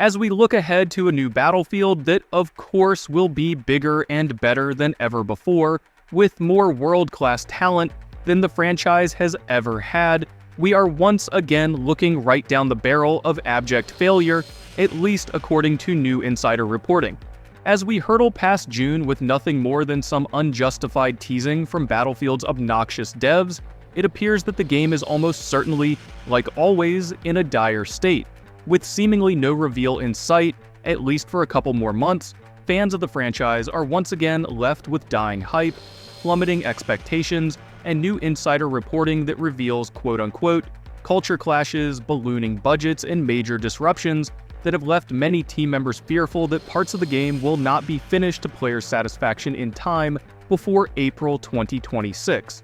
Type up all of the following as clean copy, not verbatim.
as we look ahead to a new Battlefield that of course will be bigger and better than ever before, with more world-class talent than the franchise has ever had. We are once again looking right down the barrel of abject failure, at least according to new insider reporting. As we hurtle past June with nothing more than some unjustified teasing from Battlefield's obnoxious devs, it appears that the game is almost certainly, like always, in a dire state. With seemingly no reveal in sight, at least for a couple more months, fans of the franchise are once again left with dying hype, plummeting expectations, and new insider reporting that reveals quote-unquote culture clashes, ballooning budgets, and major disruptions that have left many team members fearful that parts of the game will not be finished to player satisfaction in time before April 2026.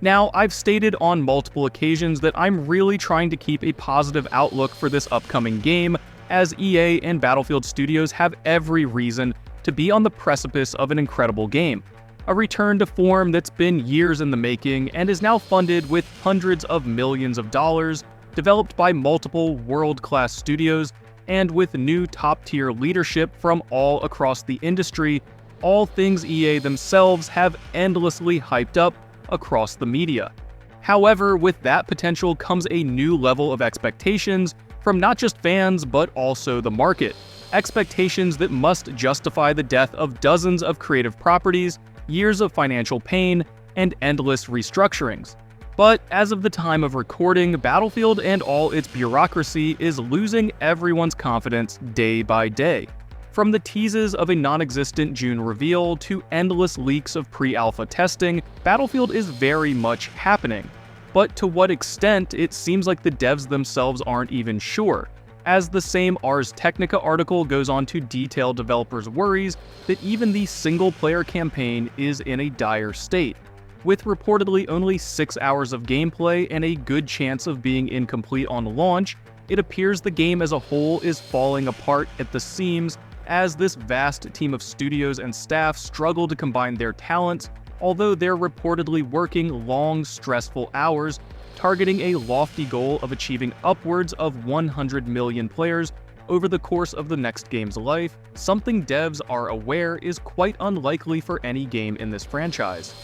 Now, I've stated on multiple occasions that I'm really trying to keep a positive outlook for this upcoming game, as EA and Battlefield Studios have every reason to be on the precipice of an incredible game. A return to form that's been years in the making and is now funded with hundreds of millions of dollars, developed by multiple world-class studios, and with new top-tier leadership from all across the industry, all things EA themselves have endlessly hyped up across the media. However, with that potential comes a new level of expectations from not just fans but also the market. Expectations that must justify the death of dozens of creative properties, years of financial pain, and endless restructurings. But as of the time of recording, Battlefield and all its bureaucracy is losing everyone's confidence day by day. From the teases of a non-existent June reveal to endless leaks of pre-alpha testing, Battlefield is very much happening. But to what extent, it seems like the devs themselves aren't even sure, as the same Ars Technica article goes on to detail developers' worries that even the single-player campaign is in a dire state. With reportedly only 6 hours of gameplay and a good chance of being incomplete on launch, it appears the game as a whole is falling apart at the seams as this vast team of studios and staff struggle to combine their talents, although they're reportedly working long, stressful hours, targeting a lofty goal of achieving upwards of 100 million players over the course of the next game's life, something devs are aware is quite unlikely for any game in this franchise.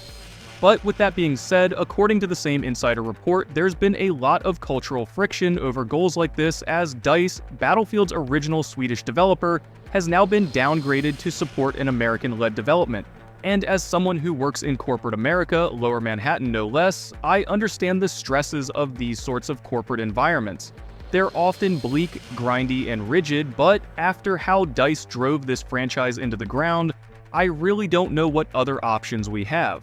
But with that being said, according to the same insider report, there's been a lot of cultural friction over goals like this, as DICE, Battlefield's original Swedish developer, has now been downgraded to support an American-led development. And as someone who works in corporate America, Lower Manhattan no less, I understand the stresses of these sorts of corporate environments. They're often bleak, grindy, and rigid, but after how DICE drove this franchise into the ground, I really don't know what other options we have.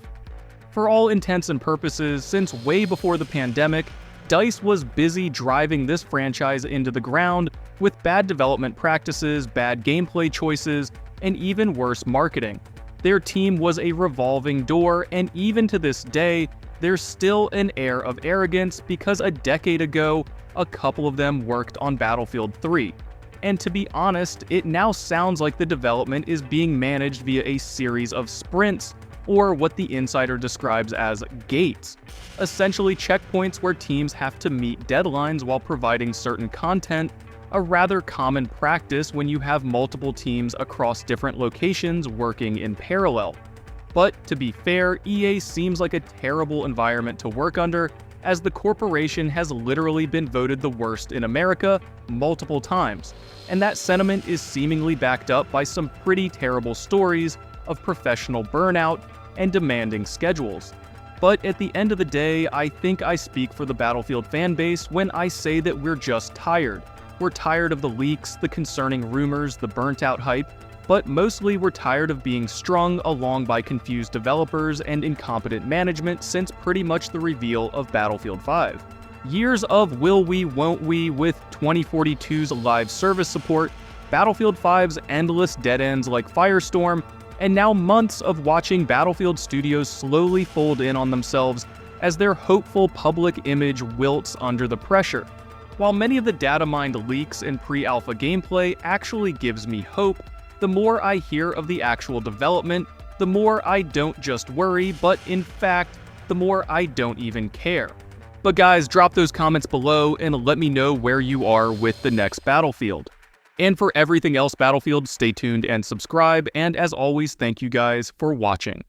For all intents and purposes, since way before the pandemic, DICE was busy driving this franchise into the ground with bad development practices, bad gameplay choices, and even worse marketing. Their team was a revolving door, and even to this day, there's still an air of arrogance because a decade ago, a couple of them worked on Battlefield 3. And to be honest, it now sounds like the development is being managed via a series of sprints, or what the insider describes as gates, essentially checkpoints where teams have to meet deadlines while providing certain content, a rather common practice when you have multiple teams across different locations working in parallel. But to be fair, EA seems like a terrible environment to work under, as the corporation has literally been voted the worst in America multiple times, and that sentiment is seemingly backed up by some pretty terrible stories of professional burnout and demanding schedules. But at the end of the day, I think I speak for the Battlefield fanbase when I say that we're just tired. We're tired of the leaks, the concerning rumors, the burnt-out hype, but mostly we're tired of being strung along by confused developers and incompetent management since pretty much the reveal of Battlefield 5. Years of will we, won't we with 2042's live service support, Battlefield 5's endless dead ends like Firestorm, and now months of watching Battlefield Studios slowly fold in on themselves as their hopeful public image wilts under the pressure. While many of the data mined leaks and pre-alpha gameplay actually gives me hope, the more I hear of the actual development, the more I don't just worry, but in fact, the more I don't even care. But guys, drop those comments below and let me know where you are with the next Battlefield. And for everything else Battlefield, stay tuned and subscribe, and as always, thank you guys for watching.